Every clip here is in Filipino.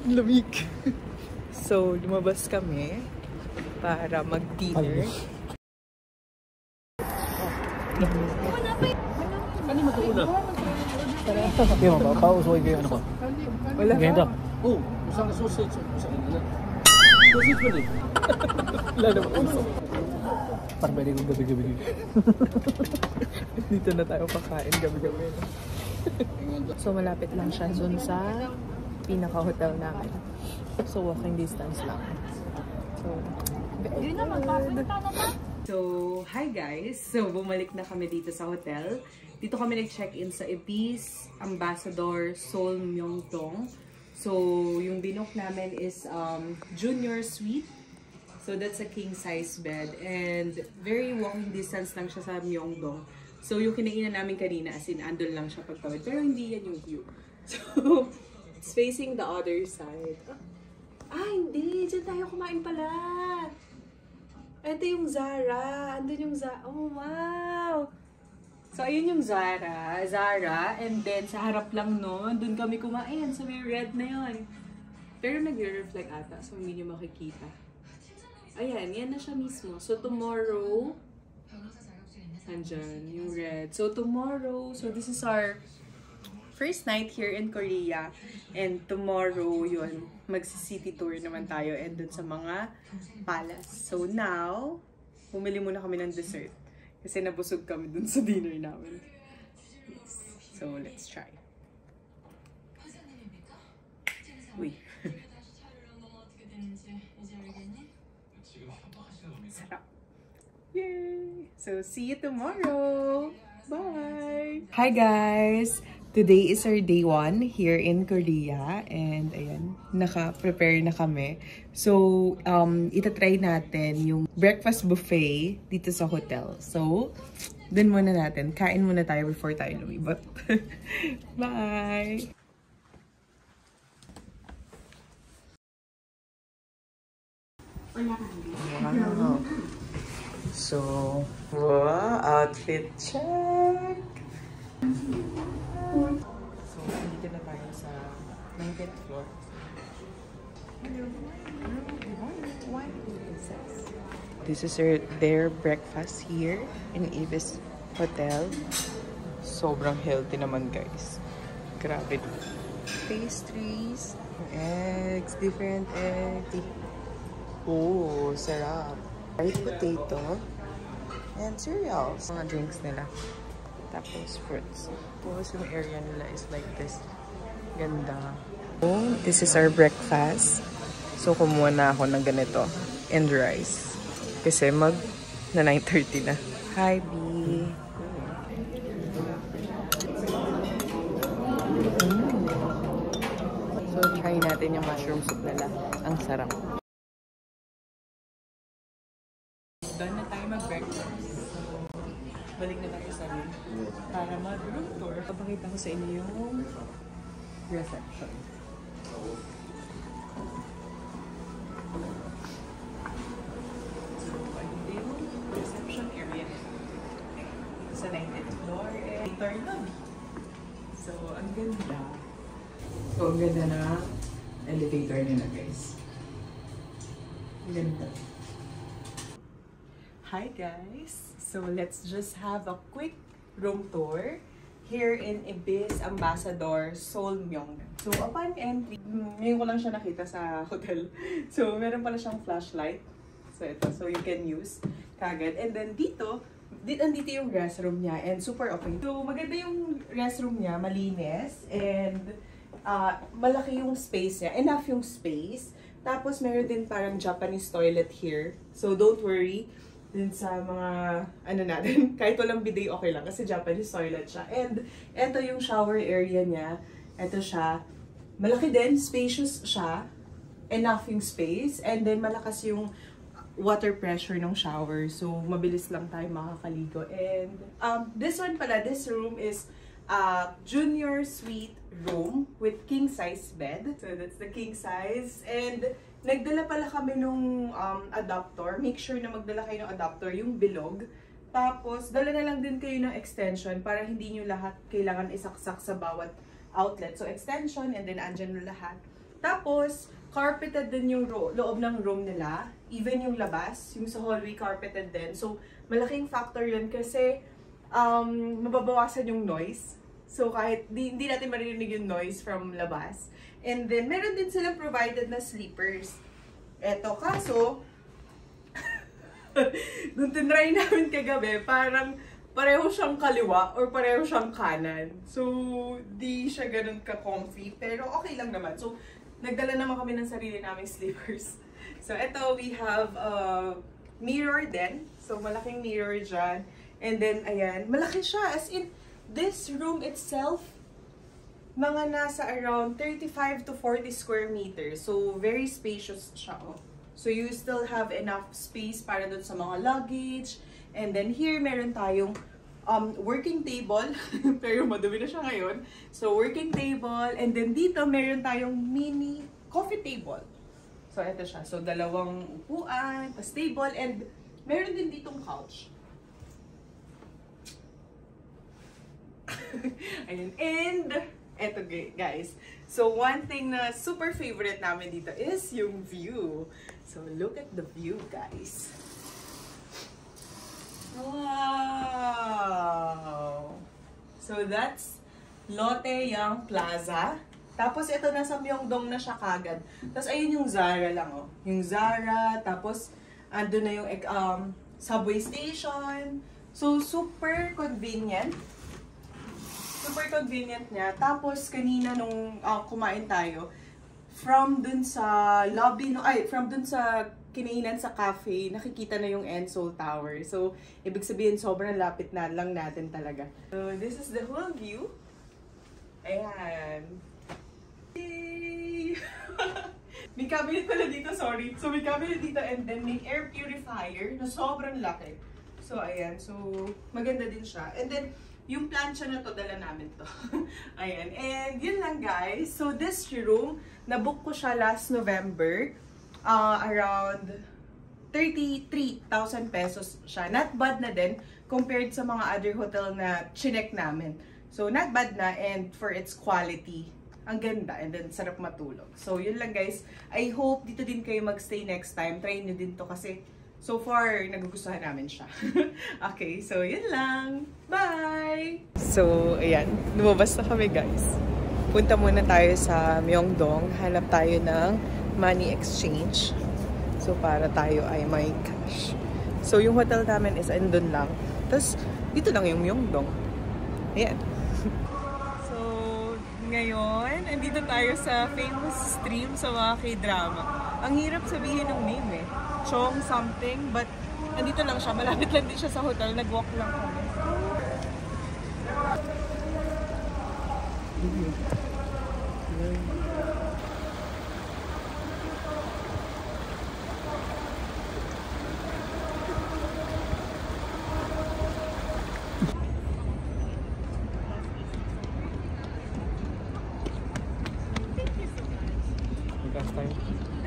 Lamig. So, lumabas kami para mag-dinner. Ano mag-uuna? Hindi mo ba? Pausuhin kayo ano ba? Wala ka? Oo. Isang sausage. Isang ano. Sausage mo din. Wala naman. Parang pwede kong gabi-gabi dito. Dito na tayo kakain gabi-gabi. So, malapit lang siya dun sa pinaka-hotel namin. So, walking distance lang. So, hi guys! So, bumalik na kami dito sa hotel. Dito kami nag-check-in sa Ibis Ambassador Seoul Myeongdong. So, yung binook namin is junior suite. So, that's a king-size bed. And very walking distance lang siya sa Myeongdong. So, yung kinainan namin kanina, as in, andun lang siya pagtawid. Pero hindi yan yung view. So, it's facing the other side. Ah, hindi! Diyan tayo kumain pala! Ito yung Zara. Andun yung Zara. Oh, wow! So, ayun yung Zara. And then, sa harap lang nun, dun kami kumain. So, may red na yun. Pero nag-reflect ata. So, hindi nyo makikita. Ayan, yan na siya mismo. So, tomorrow, andyan, yung red. So, tomorrow, so this is our first night here in Korea. And tomorrow, yun, magsi-city tour naman tayo and dun sa mga palace. So, now, bumili muna kami ng dessert. Kasi nabusog kami dun sa dinner namin. Yes. So, let's try. Uy. Sarap. Yay! So, see you tomorrow! Bye! Hi guys! Today is our day 1 here in Korea. And ayan, naka-prepare na kami. So, itatry natin yung breakfast buffet dito sa hotel. So, dun muna natin. Kain muna tayo before tayo lumibot. Bye! Wow! So, wow! Outfit check! So, dito na tayo sa 19th floor. This is their breakfast here in Ibis Hotel. Sobrang healthy naman, guys. Grabe. Pastries, eggs, different eggs. Oh, sarap. Fried potato and cereals. Mga drinks nila. Tapos fruits. Tapos yung area nila is like this. Ganda. Oh, this is our breakfast. So, kumuha na ako ng ganito. And rice. Kasi na 9:30 na. Hi, B. So, try natin yung mushroom soup nila. Ang sarap. Done na tayo mag-breakfast. Balik na tayo sa room para mag-room tour. Papakita ko sa inyo yung reception. So, ito yung reception area. Sa 19th floor, later lobby. So, ang ganda. So, ang ganda na elevator nila, guys. Ang ganda. Hi guys! So let's just have a quick room tour here in Ibis Ambassador Seoul Myeongdong. So upon entry, ngayon ko lang siya nakita sa hotel. So meron pala siyang flashlight. So ito, so you can use kagad. And then dito yung restroom niya and super okay. So maganda yung restroom niya, malinis and malaki yung space niya, enough yung space. Tapos meron din parang Japanese toilet here. So don't worry. Din sa mga, ano natin, kahit walang bidet, okay lang. Kasi Japanese toilet siya. And, eto yung shower area niya. Eto siya. Malaki din, spacious siya. Enough yung space. And then, malakas yung water pressure ng shower. So, mabilis lang tayo makakaligo. And, this one pala, this room is junior suite room with king size bed. So, that's the king size. And, nagdala pala kami nung adapter. Make sure na magdala kayo ng adapter, yung bilog. Tapos, dala na lang din kayo ng extension para hindi nyo lahat kailangan isaksak sa bawat outlet. So, extension and then andyan na lahat. Tapos, carpeted din yung loob ng room nila. Even yung labas, yung sa hallway carpeted din. So, malaking factor yun kasi mababawasan yung noise. So, kahit hindi natin maririnig yung noise from labas. And then, meron din silang provided na sleepers. Eto, kaso, nung tinry namin kagabi, parang pareho siyang kaliwa or pareho siyang kanan. So, di siya ganun ka-comfy. Pero okay lang naman. So, nagdala naman kami ng sarili naming sleepers. So, eto, we have mirror din. So, malaking mirror dyan. And then, ayan, malaki siya. As in, this room itself, mga nasa around 35 to 40 square meters. So, very spacious siya. Oh. So, you still have enough space para dun sa mga luggage. And then, here, meron tayong working table. Pero madumi na siya ngayon. So, working table. And then, dito, meron tayong mini coffee table. So, ito siya. So, dalawang upuan, tas table, and meron din ditong couch. Ayun. And, eto guys. So, one thing na super favorite namin dito is yung view. So, look at the view, guys. Wow! So, that's Lotte Young Plaza. Tapos, ito nasa Myeongdong na siya kagad. Tapos, ayun yung Zara lang, oh. Yung Zara, tapos, andun na yung subway station. So, super convenient. Super convenient niya. Tapos, kanina nung kumain tayo, from dun sa lobby, from dun sa kinainan sa cafe, nakikita na yung Enseoul Tower. So, ibig sabihin, sobrang lapit na lang natin talaga. So, this is the whole view. Ayan. Yay! May cabinet pala dito, sorry. So, may cabinet dito and then may air purifier na sobrang laki. So, ayan. So, maganda din siya. And then, yung plancha na to, dala namin to. Ayan. And yun lang, guys. So, this room, nabook ko siya last November. Around 33,000 pesos siya. Not bad na din compared sa mga other hotel na chinek namin. So, not bad na, and for its quality, ang ganda, and then sarap matulog. So, yun lang, guys. I hope dito din kayo magstay next time. Try nyo din to kasi so far, nagugustuhan namin siya. Okay, so yun lang. Bye! So, ayan. Lumabas na kami, guys. Punta muna tayo sa Myeongdong. Hanap tayo ng money exchange. So, para tayo ay may cash. So, yung hotel namin is andun lang. Tapos, dito lang yung Myeongdong. Ayan. So, ngayon, andito tayo sa famous stream sa mga K-drama. Ang hirap sabihin ng name eh. Chong something, but andito lang siya. Malapit lang din siya sa hotel. Nag-walk lang kami.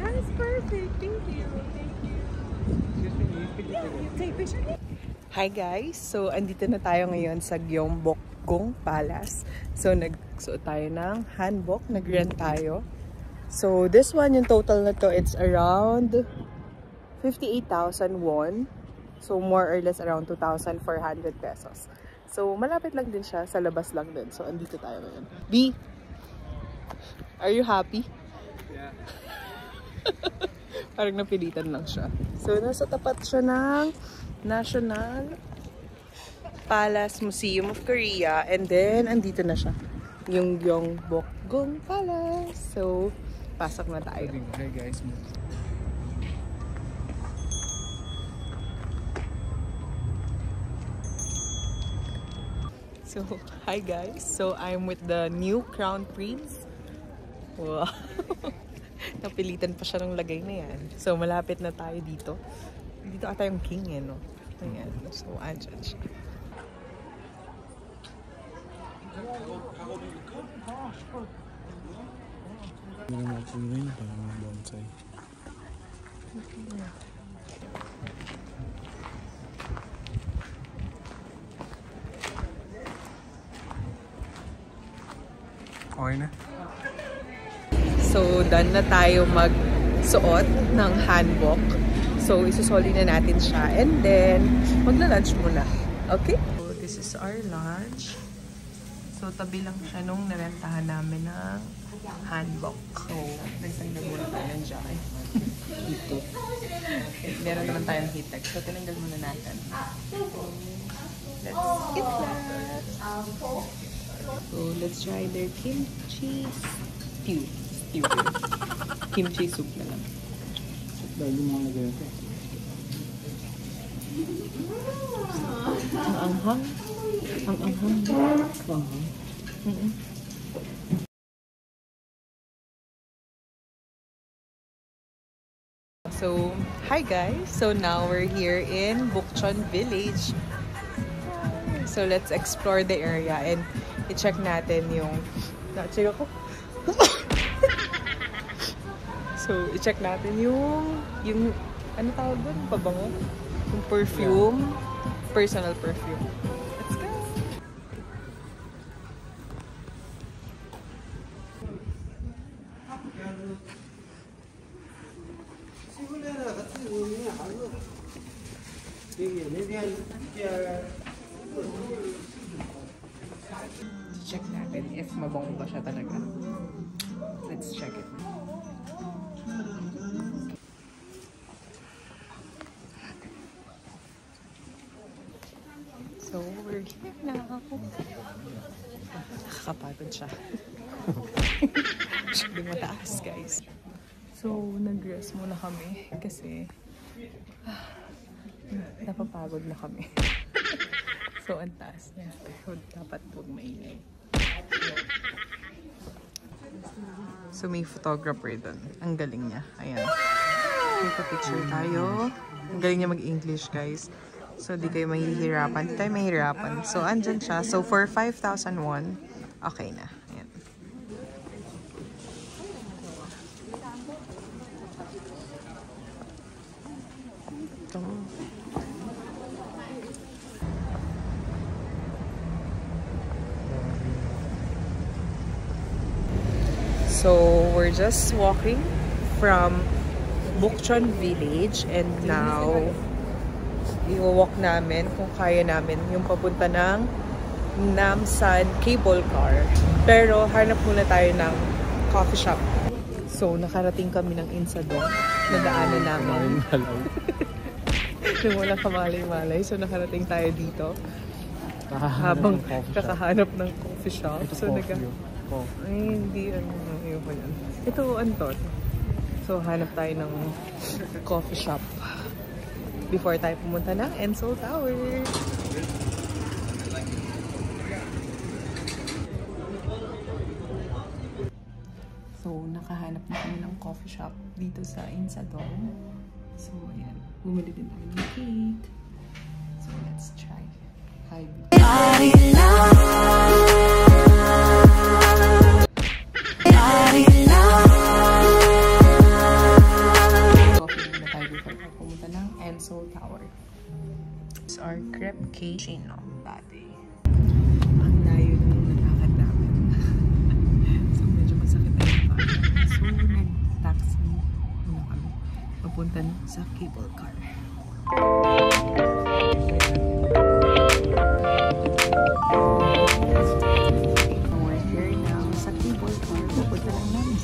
That's perfect. Thank you. Thank you. Take picture. Hi guys. So, andito na tayo ngayon sa Gyeongbokgung Palace. So, nagsuot tayo ng hanbok. Nag-rent tayo. So, this one, yung total na to, it's around 58,000 won. So, more or less around 2,400 pesos. So, malapit lang din siya. Sa labas lang din. So, andito tayo ngayon. B, are you happy? Yeah. Parang napilitan lang siya. So, nasa tapat siya ng National Palace Museum of Korea. And then, andito na siya. Yung Gyeongbokgung Palace. So, pasok na tayo. Hi guys. So, hi guys. So, I'm with the new Crown Prince. Wow. Napilitan pa siya ng lagay na yan. So, malapit na tayo dito. Dito ata yung king eh, no? Ayan. So, andyan siya. Hindi na natin rin para mga bonsai. Okay na? So, done na tayo magsuot ng hanbok. So, isusoli na natin siya. And then, magla-lunch muna. Okay? So, this is our lunch. So, tabi lang siya nung narentahan namin ng hanbok. So, nagtanggal muna tayo ng jacket. Ito. Okay, meron naman tayong heater. So, tinanggal muna natin. Let's eat that. So, let's try their kimchi stew. Kimchi soup na lang. Dahil yung mga nagayot. Ang anghang. Ang anghang. So, hi guys. So now we're here in Bukchon Village. So let's explore the area and i-check natin yung na-check ako. So, i-check natin yung ano tawag doon? Pabango? Yung perfume. Personal perfume. Let's go! Check natin if mabango ba siya talaga. Let's check it. So, we're here now. Nakakapagod siya. Masyadong mataas, guys. So, nag-rest muna kami kasi napapagod na kami. So, ang taas niya. Pero dapat huwag maingay. So, may photographer doon. Ang galing niya. Ayan. May pa-picture tayo. Ang galing niya mag-English, guys. So, di kayo mahihirapan. Di tayo mahihirapan. So, andyan siya. So, for 5,000 won, okay na. Ayan. Ito. So, we're just walking from Bukchon Village and now i-walk namin kung kaya namin yung papunta ng Namsan Cable Car. Pero hanap muna tayo ng coffee shop. So, nakarating kami ng Insadong. Nadaanan namin. Nung walang kamalay-malay. So, nakarating tayo dito. Habang kakahanap ng coffee shop. So, ay, hindi. Ayoko yan. Ito, Anton. So, hanap tayo ng coffee shop before tayo pumunta ng Ensol Tower. So, nakahanap na kami ng coffee shop dito sa Insadong. So, ayan. Bumili din tayo ng cake. So, let's try. Hi, Ensol Tower. It's our crepe cake chino latte. Ang layo nung nalakad namin. So medyo masakit na yung paa. So nag-taxi muna kami. Papunta na sa cable car. We're here now sa cable car. Papunta lang namin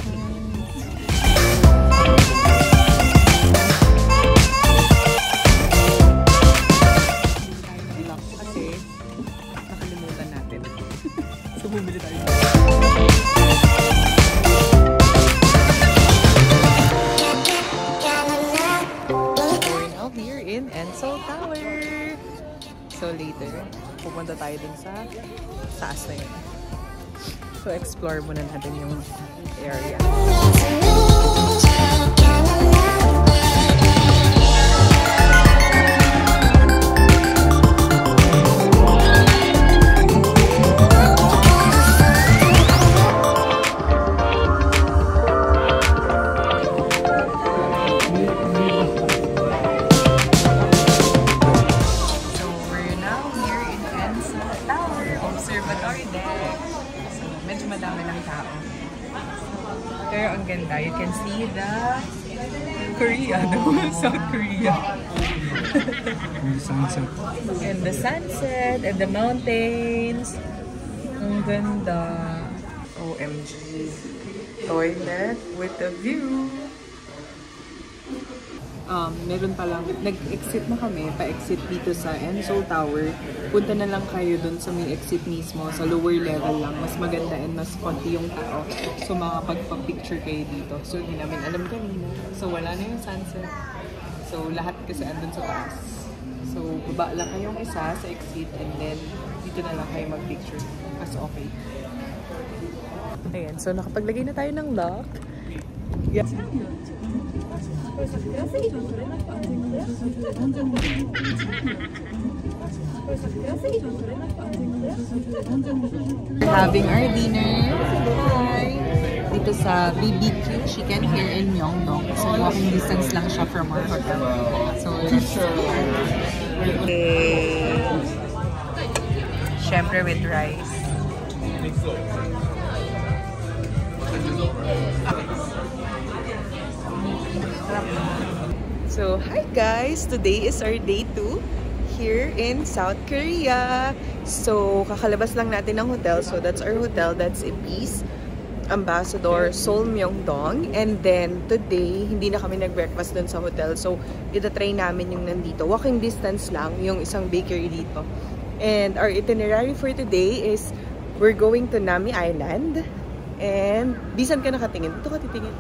sa bumili tayo. We're now here in Ensol Tower. So later, pupunta tayo dun sa taas na yun. So explore muna natin yung area. Pero ang ganda, you the Korea, the whole South Korea. May sunset. And the sunset and the mountains. Ang ganda. OMG. Toilet with a view. Meron palang, nag-exit na kami, pa-exit dito sa Ensol Tower. Punta na lang kayo dun sa may exit mismo, sa lower level lang. Mas maganda and mas konti yung tao. So makapagpa-picture kayo dito. So hindi namin alam kanina. So wala na yung sunset. So lahat kasi andun sa taas. So baba lang kayong isa sa exit and then dito na lang kayo mag-picture. Mas okay. Ayan, so nakapaglagay na tayo ng lock. Yeah. Having our dinner. Hi! Dito sa BBQ Chicken here in Myeongdong. So walking distance lang siya from our hotel. So let's syempre with rice. So, hi guys! Today is our day 2 here in South Korea. So, kakalabas lang natin ng hotel. So, that's our hotel. That's Ibis Ambassador Seoul Myeongdong. And then, today, hindi na kami nag-breakfast dun sa hotel. So, itatry namin yung nandito. Walking distance lang, yung isang bakery dito. And our itinerary for today is we're going to Nami Island. And, bisan ka nakatingin? Dito ka titingin.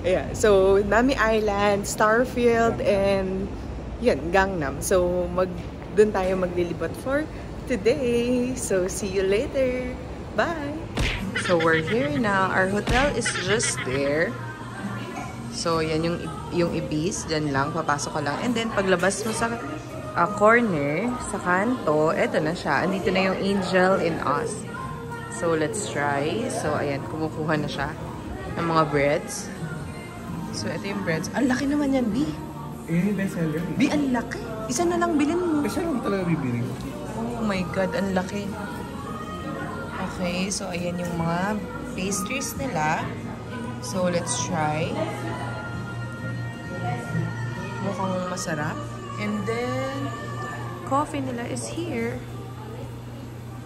Yeah, so Nami Island, Starfield, and yun, Gangnam. So doon tayo maglilibot for today. So see you later. Bye! So we're here now. Our hotel is just there. So yan yung Ibis, dyan lang, papasok ka lang. And then paglabas mo sa corner, sa kanto, eto na siya. Andito na yung Angel in Us. So let's try. So ayan, kumukuha na siya ng mga breads. So, ito yung breads. Ang laki naman yan, B. Yun yung best seller. B, ang laki. Isa na lang bilhin mo. Kasi lang talaga bibili. Oh my God, ang laki. Okay, so ayan yung mga pastries nila. So, let's try. Mukhang masarap. And then, coffee nila is here.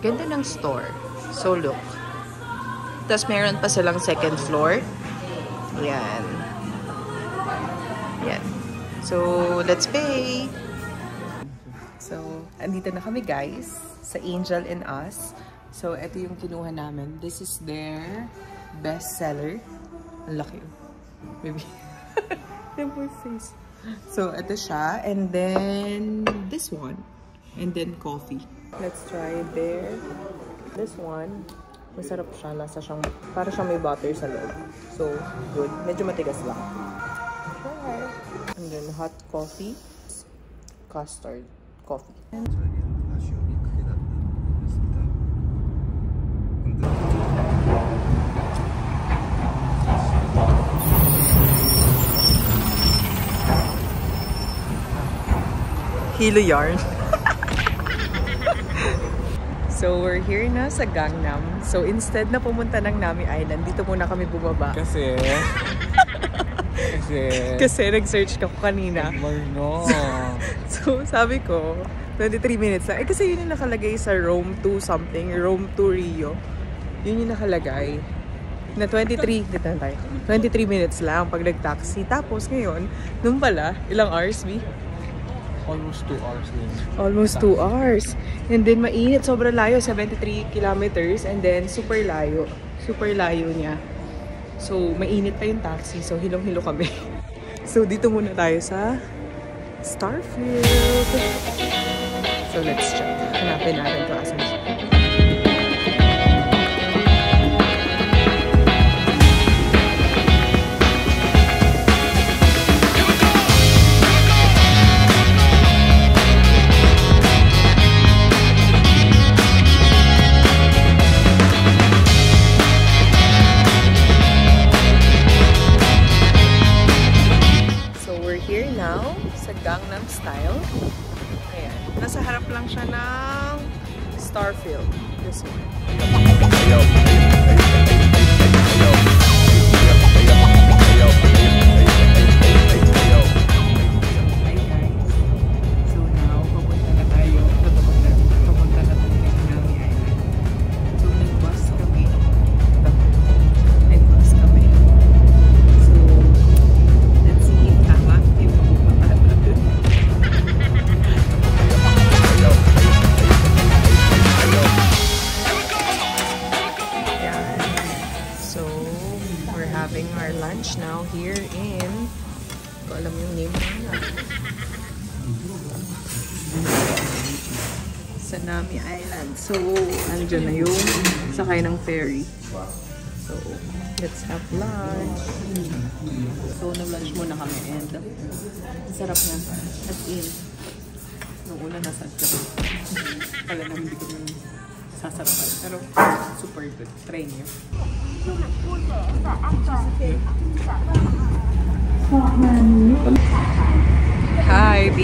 Ganda ng store. So, look. Tapos, meron pa silang second floor. Yan. Yan. So, let's pay. So, andito na kami guys sa Angel in Us. So, ito yung kinuha namin. This is their best seller. Ang laki. Maybe. Yung my face. So, ito siya. And then, this one. And then, coffee. Let's try there. This one. Masarap siya. Lasa siyang, para siyang may butter sa loob. So, good. Medyo matigas lang. Try. And then, hot coffee. Custard coffee. Hilo yarn. So, we're here na sa Gangnam. So, instead na pumunta ng Nami Island, dito muna kami bumaba. Kasi nag-search ka ko kanina. No. So, sabi ko, 23 minutes lang. Eh, kasi yun yung nakalagay sa Rome to something. Rome to Rio. Yun yung nakalagay. Na 23 minutes lang pag nag-taxi. Tapos ngayon, nung pala, ilang hours, B? Almost 2 hours din. Almost 2 hours. And then, mainit. Sobrang layo. 73 kilometers. And then, super layo. Super layo niya. So, mainit pa yung taxi. So, hilong-hilo kami. So, dito muna tayo sa Starfield. So, let's check. Hanapin natin ito. Asan siya? Gangnam Style. Ayan. Nasa harap lang siya ng Starfield. This one. having our lunch now here in, ko alam yung name na, sa Nami Island. So, andyan na yung sakay ng ferry. So, let's have lunch. So, nag-lunch muna kami and sarap na. As in, nung una nasad kami. Kala na hindi ko nang sasarapan. Pero, super good. Try niyo. Hi, B!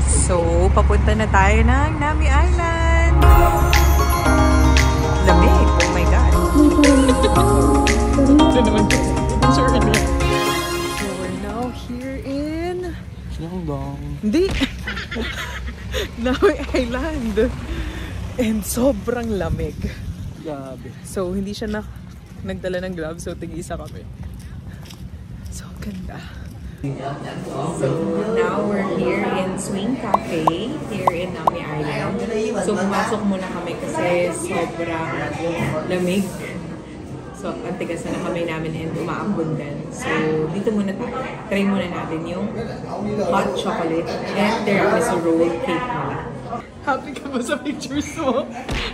So, papunta na tayo ng Nami Island! Lamig! Oh my God! So, we're now here in... Myeongdong. Hindi! Nami Island! And sobrang lamig. Grabe. So, hindi siya nagdala ng gloves. So, tig-isa kami. So, ganda. So, now we're here in Swing Cafe, here in Nami Island. So, pumasok muna kami kasi sobrang lamig. So, ang tigas na kamay namin and umaambon din. So, dito muna tayo. Try muna natin yung hot chocolate and tiramisu roll cake nila. Happy ka ba sa pictures mo?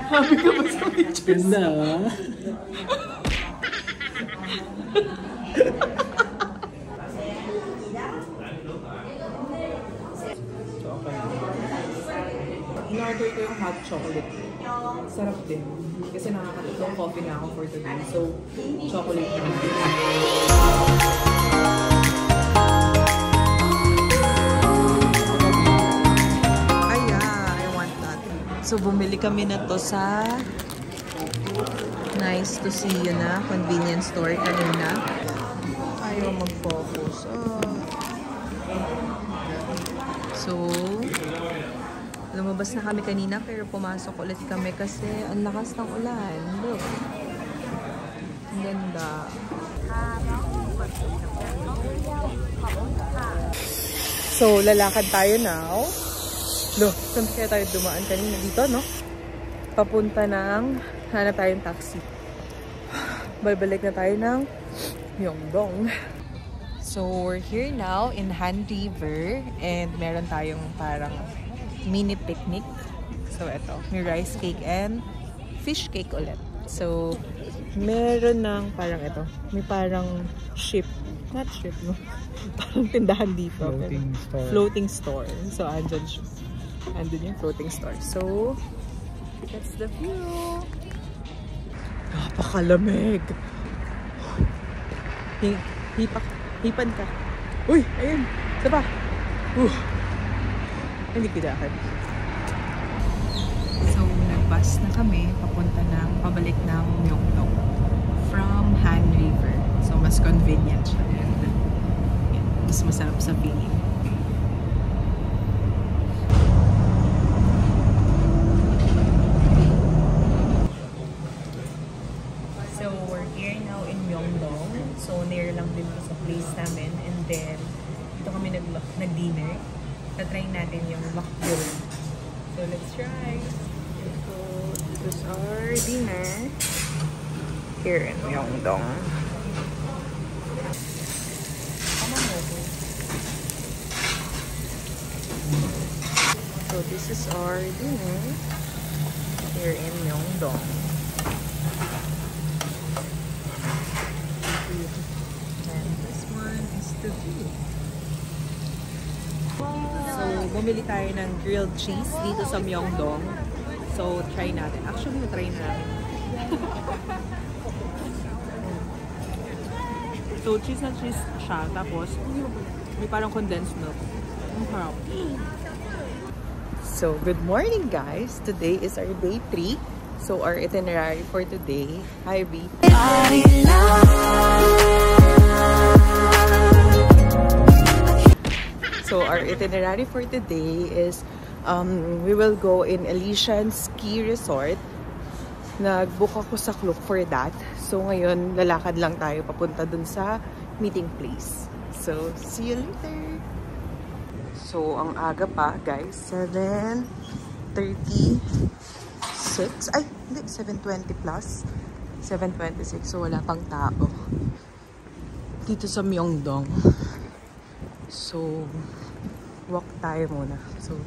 Happy ka ba sa pictures mo? Ganda. In-order ko yung hot chocolate. Sarap din. Kasi nakakatulong coffee na ako for today. So, chocolate na. I want that. So, bumili kami na to sa Nice to See You na convenience store kanina. Ayaw mag-focus. So, lumabas na kami kanina pero pumasok ulit kami kasi ang lakas ng ulan. Look. Ang ganda. So, lalakad tayo now. Look, saan kaya tayo dumaan kanina dito, no? Papunta ng, hanap tayong taxi. Babalik na tayo ng Myeongdong. So, we're here now in Han River and meron tayong parang mini picnic. So, eto. May rice cake and fish cake ulit. So, meron ng parang ito. May parang ship. Not ship, no? Parang tindahan dito. Floating store. Floating store. So, andyan siya. Andun yung floating store. So, that's the view. Napakalamig. Hipan ka. Uy! Ayun! Isa pa! Hindi kidakan. So, nag-bus na kami pabalik ng Myeongdong from Han River. So, mas convenient siya. And, yan, mas masarap sa feeling. So, we're here now in Myeongdong. So, near lang din sa place namin. And then, dito kami nag-dinner. Tatry natin yung makbul. So, let's try. So, this is our dinner here in Myeongdong. So, this is our dinner here in Myeongdong. And this one is the view. So, bumili tayo ng grilled cheese dito sa Myeongdong. So, try natin. Actually, na-try natin. So, cheese na cheese siya. Tapos, may parang condensed milk. Ang harap. So, good morning guys. Today is our day 3. So, our itinerary for today. Hi, B. So, our itinerary for today is we will go in Elysian Ski Resort. Nag-book ako sa Klook for that. So, ngayon, lalakad lang tayo papunta dun sa meeting place. So, see you later! So, ang aga pa, guys. 7:36. Ay, hindi. 7:20 plus. 7:26, so wala pang tao dito sa Myeongdong. So, walk tayo muna. So,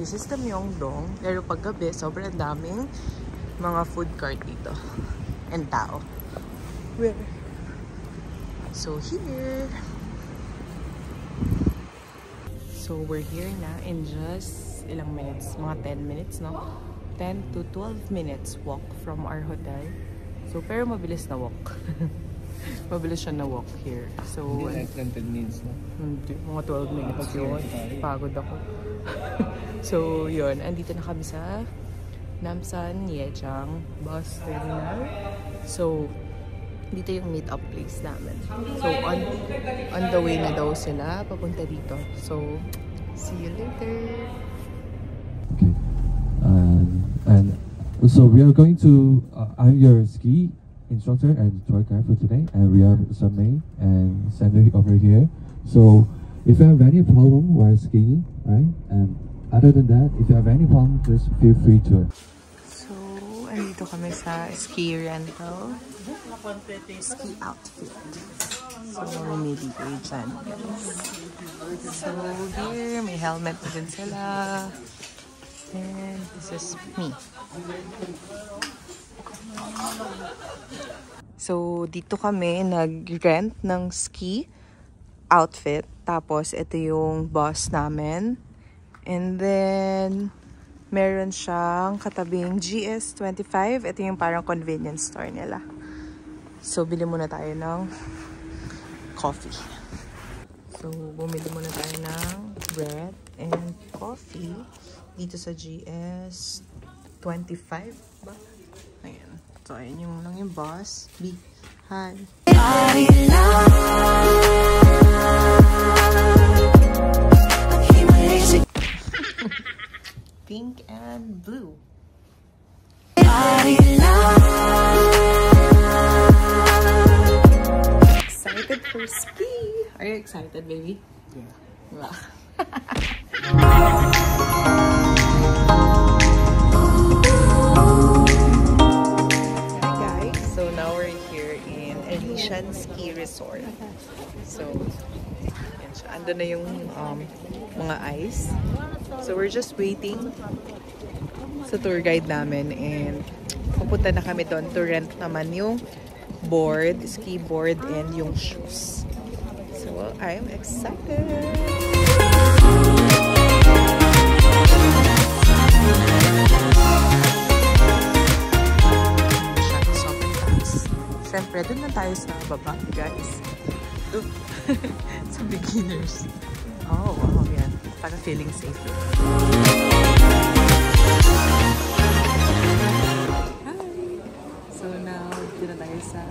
this is the Myeongdong. Pero paggabi, sobrang daming mga food cart dito. And tao. Where? So, here. So, we're here na in just ilang minutes? Mga 10 minutes, no? 10 to 12 minutes walk from our hotel. So, pero mabilis na walk. Mabilis siya na walk here. So, Hindi like 10 minutes na. Hindi, mga 12 minutes yun. Pagod ako. So, yun. Andito na kami sa Namsan Yecheong bus terminal. So, dito yung meet-up place namin. So, on the way na daw sila papunta dito. So, see you later. Okay. And so we are going to, I'm your ski instructor and tour guide for today, and we have May and Sandy over here. So if you have any problem while skiing, right, and other than that, if you have any problem, just feel free to. So, andito kami sa ski rental. Ski outfit. So, may dito dyan. So, here, may helmet din sila. And this is me. So, dito kami nag-rent ng ski outfit. Tapos, ito yung boss namin. And then, meron siyang katabing GS25. Ito yung parang convenience store nila. So, bili muna tayo ng coffee. So, bumili muna tayo ng bread and coffee dito sa GS25 ba? Ayan. So, ayan yung lang yung boss. B. Hi. Pink and blue. Excited for ski. Are you excited, baby? Yeah. Ski resort. So, yan siya. Ando na yung mga ice. So, we're just waiting sa tour guide namin and pupunta na kami doon to rent naman yung board, ski board, and yung shoes. So, I'm excited! Siyempre, dun na tayo sa baba, guys. Sa beginners. Oh, wow, yan. Para feeling safe. Hi! So now, dito na tayo sa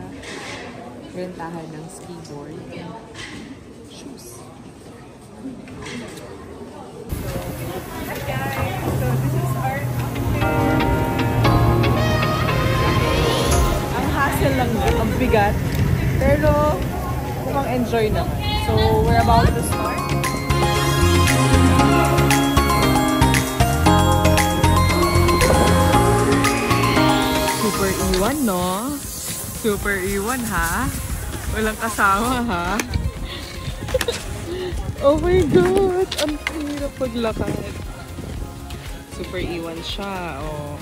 rentahan ng ski board and shoes. Hi guys! So this is our hassle lang yun, ang bigat. Pero, mukhang enjoy naman. So, we're about to start. Super iwan, no? Super iwan, ha? Walang kasama, ha? Oh my God! Ang hirap paglakad. Super iwan siya, oh.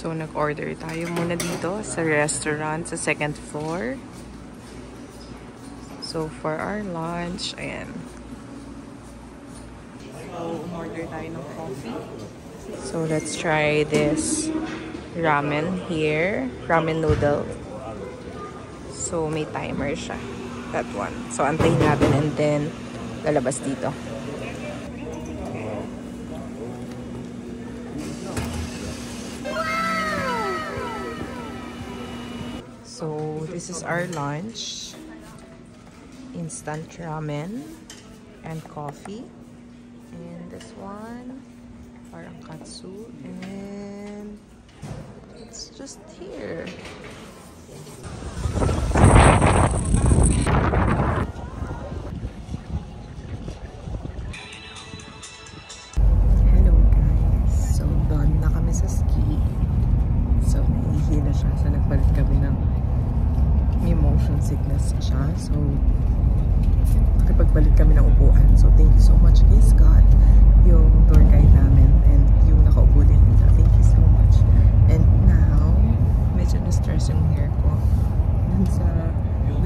So, nag-order tayo muna dito sa restaurant sa second floor. So, for our lunch, ayan. So, umorder tayo ng coffee. So, let's try this ramen here. Ramen noodle. So, may timer siya. That one. So, antayin natin and then lalabas dito. So this is our lunch. Instant ramen and coffee. And this one, parang katsu. And it's just here. Hello guys. So done na kami sa ski. So nahihila siya. So nagpalit kami ng may motion sickness siya. So nakipagbalik kami ng upuan. So thank you so much kay Scott, yung tour guide namin, and yung nakaupo din dito. Thank you so much. And now, medyo na-stress yung hair ko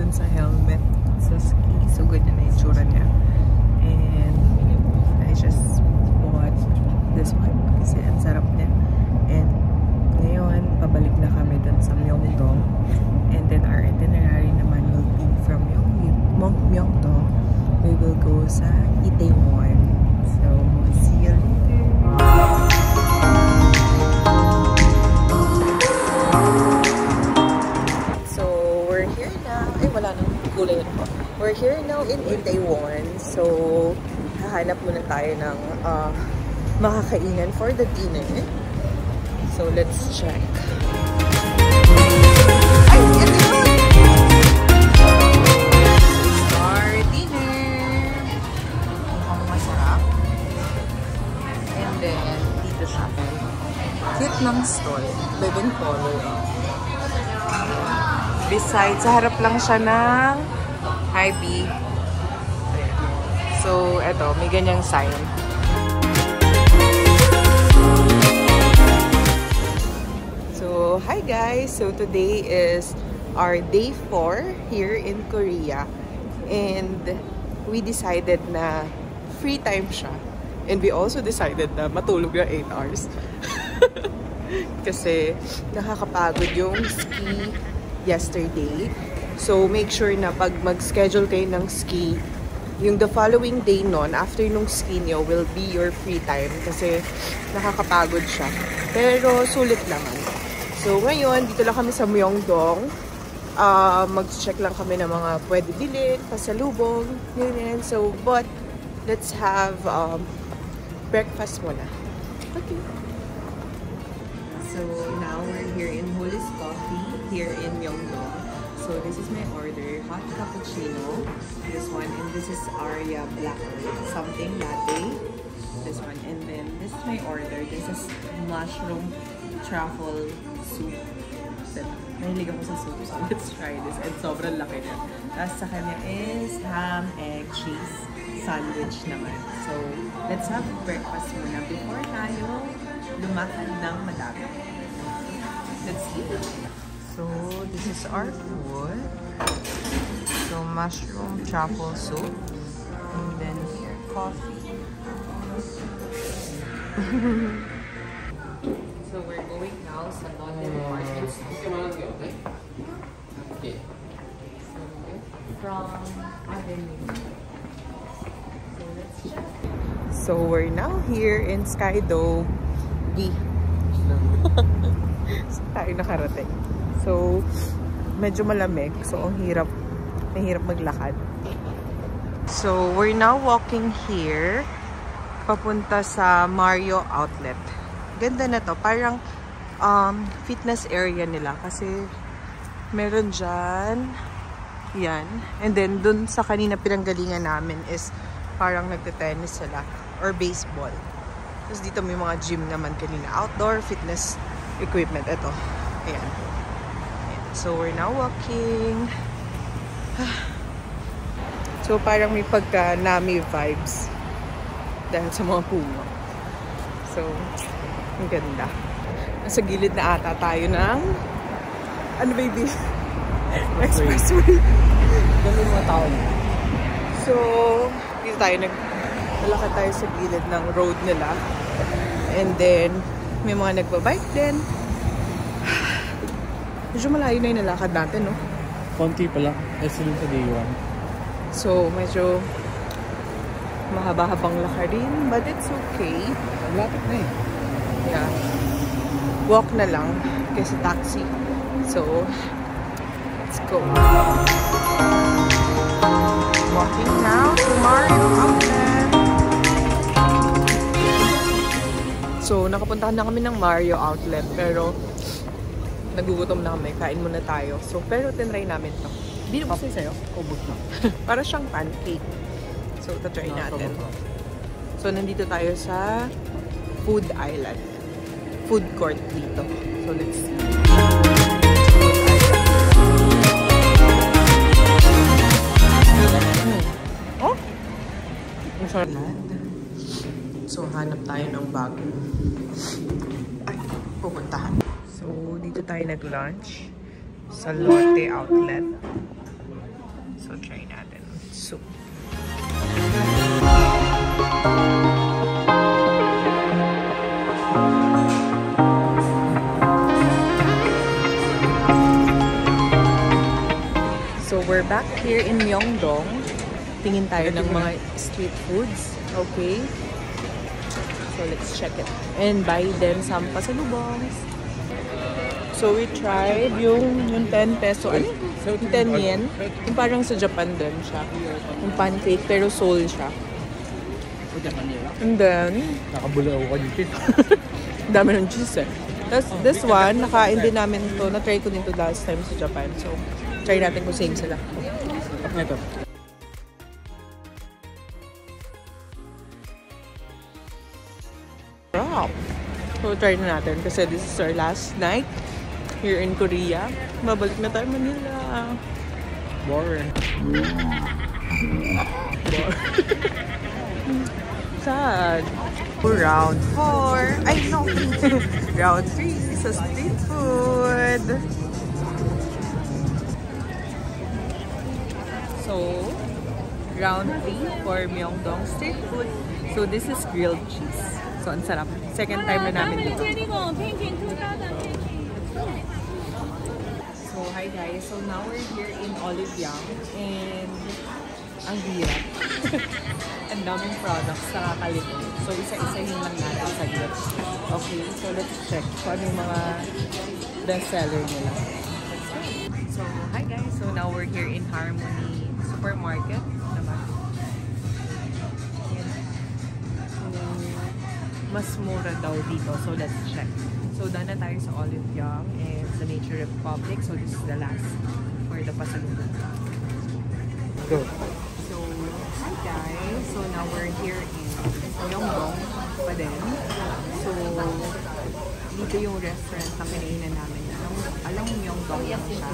dun sa helmet sa ski. So ganyan na yung tsura niya. And I just bought this one kasi ang sarap niya. And ngayon, pabalik na kami dun sa Myeongdong. And then our itinerary naman will be from Myeongdong. We will go sa Itaewon. So, see you later. So, we're here now. Ay, wala nang kulay po. We're here now in Itaewon. So, hahanap muna tayo ng makakainan for the dinner. So, let's check. Ay, ito yun! Our dinner! Mukhang masarap. And then, dito siya. Cute ng stall. Living color. Besides, sa harap lang siya ng Hy-Vee. So, eto, may ganyang sign. So, hi guys! So, today is our day 4 here in Korea. And we decided na free time siya. And we also decided na matulog na 8 hours. Kasi nakakapagod yung ski yesterday. So, make sure na pag mag-schedule kayo ng ski, yung the following day nun, after nung ski nyo, will be your free time. Kasi nakakapagod siya. Pero sulit naman. So, ngayon, dito lang kami sa Myeongdong. Mag-check lang kami ng mga pwede bilhin, pasalubong, yun. So, but, let's have breakfast muna. Okay. So, now we're here in Holy's Coffee, here in Myeongdong. So, this is my order, hot cappuccino, this one, and this is Aria Black something latte, this one, and then this is my order, this is mushroom truffle soup. Mahilig ako sa soup, so let's try this. And sobrang laki niya. Tapos sa kanya is ham, egg, cheese, sandwich naman. So, let's have breakfast muna before tayo lumakad ng madami. Let's eat. So, this is our food. So, mushroom truffle soup. And then here, coffee. So, we're going now sa London Department Store. Okay. So, from Avenue. So, let's check. So, we're now here in Skydome B. So, tayo nakarating. So, medyo malamig. So, mahirap maglakad. So, we're now walking here papunta sa Mario Outlet. Ganda na to. Parang fitness area nila kasi meron dyan. Yan. And then, dun sa kanina pinanggalingan namin is parang nagte-tennis sila or baseball. Tapos dito may mga gym naman kanina. Outdoor fitness equipment. Ito. Ayan. So, we're now walking. So, parang may pagka-Nami vibes. Dahil sa mga puno. So, ang ganda. Nasa gilid na ata tayo ng ano baby? Expressway. Ganun mga tao. So, dito tayo nalakad tayo sa gilid ng road nila. And then, may mga nagbabike din. Medyo malayo na yung nalakad natin, no? Konti pala. Kasi sa day 1. So, medyo mahaba-habang lakarin. But it's okay. Lapit na eh. Yeah. Walk na lang kaysa taxi. So, let's go. Walking now to Mario Outlet. So, nakapuntahan na kami ng Mario Outlet, pero nagugutom na kami. Kain muna tayo. So, pero tinry namin to. Hindi na gusto sa'yo? Ubus na. Para siyang pancake. So, tatry natin. So, nandito tayo sa Food Island. Food court dito. So, let's see. Oh! Ang sarap. So, hanap tayo ng bago. Ay, pupuntahan. So, dito tayo nag-lunch sa Lotte Outlet. So, try natin. Soup. So, we're back here in Myeongdong. Tingin tayo ng mga street foods. Okay? So, let's check it. And buy them some pasalubongs. So, we tried yung 10 peso. Ano? Yung 10 yen. Yung parang sa Japan din siya. Yung pancake, pero soul siya. And then, Nakabula ako kanito. dami ng cheese eh. Tapos, this one, nakain din namin to. Na-try ko din to last time sa Japan. So, try natin kung same sila. Ito. Wow! So, try na natin kasi this is our last night here in Korea. Mabalik na tayo Manila. Boring. Sad. Round 4. Ay, no. Round 3 sa street food. So, round 3 for Myeongdong street food. So, this is grilled cheese. So, ang sarap. Second time na namin dito. So, hi guys. So, now we're here in Olivyang. And, ang hirap. Ang daming products, nakakalito. So, isa-isahin lang natin sa groups. Okay, so let's check kung ano yung mga bestseller nila. So, hi guys. So, now we're here in Harmony Supermarket naman. Mas mura daw dito. So, let's check. So, daan na tayo sa Olivyang and sa Nature Republic. So, this is the last for the pasalubong. Go. So, hi guys. So, now we're here in Myeongdong pa din. So, dito yung restaurant na kinainan namin. Alam mo Myeongdong lang siya.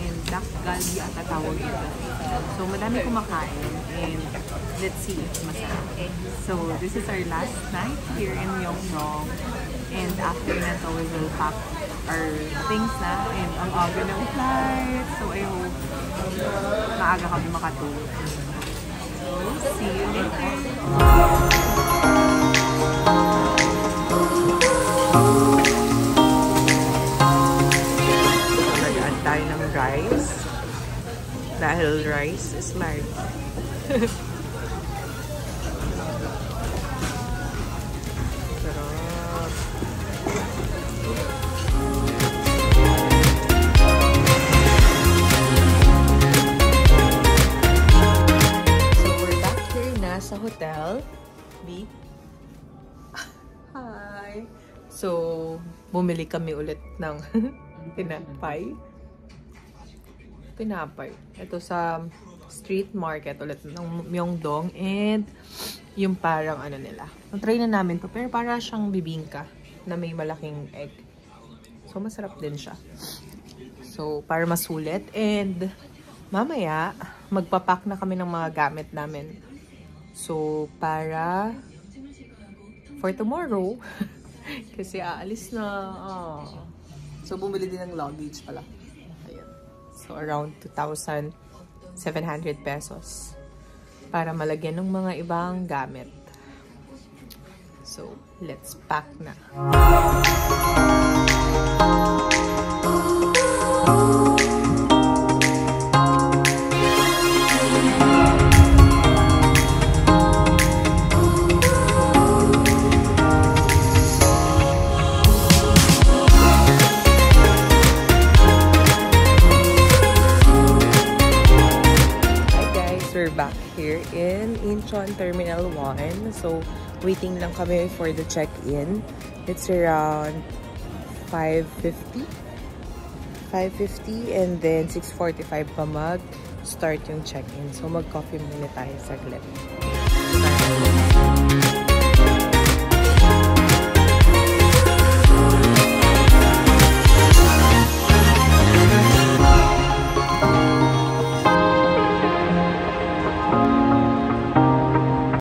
And Dak Gali ang tatawag ito. So, madami kumakain. And let's see if masarap. So, this is our last night here in Myeongdong. And after na to, we will pack our things na. And ang aga ng flight. So, I hope maaga kami makatulog. So, see you later. Nagaan tayo ng rice. Dahil rice is life. Sarap. Sa hotel, B. Hi! So, bumili kami ulit ng tinapay. Ito sa street market ulit ng Myeongdong and yung parang ano nila. Try na namin to pero para siyang bibingka na may malaking egg. So, masarap din siya. So, para masulit and mamaya, magpapack na kami ng mga gamit namin. So, para for tomorrow, kasi aalis na. So, bumili din ng luggage pala. Ayan. So, around 2,700 pesos para malagyan ng mga ibang gamit. So, let's pack na. Incheon Terminal 1. So, waiting lang kami for the check-in. It's around 5:50 and then 6:45 pa mag-start yung check-in. So, mag-coffee muna tayo saglit.